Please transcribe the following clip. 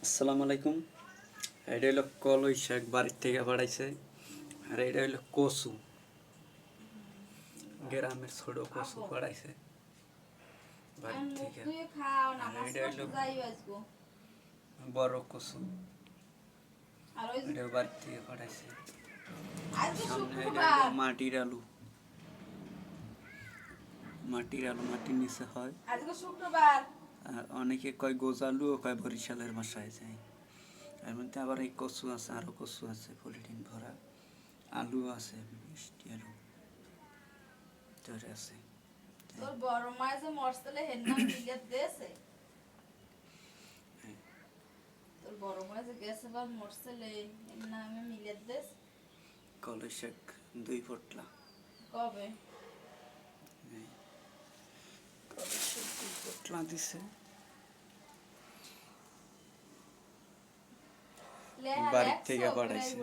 আসসালামু আলাইকুম। এটা হইলো কলই শাক বাড়ির থেকে পাঠাইছে। আর এটা হইলো কচু, গ্রামের ছোট কচু পাঠাইছে বাড়ির থেকে। আর এটা হইলো বড় কচু, এটা বাড়ির থেকে পাঠাইছে। সামনে এটা হইলো মাটির আলু, মাটির নিচে হয়। আর অনেকে কয় গোজালু ও কয় বরিশালের ভাষায় যায়। এর মধ্যে আবার এই কচু আছে, আরো কচু আছে পলিথিন ভরা, আলু আছে, মিষ্টি আলু ধরে আছে। তোর বড় মায় যে মরসলে হেন নাম মিলাত দেছে। তোর বড় মায় যে গেছে বার মরসলে হেন নামে মিলাত দেস। কলই শাক 2 পটলা। কবে? কলই শাক 2 পটলা দিছে। বাড়ির থেকে পাঠাইছে।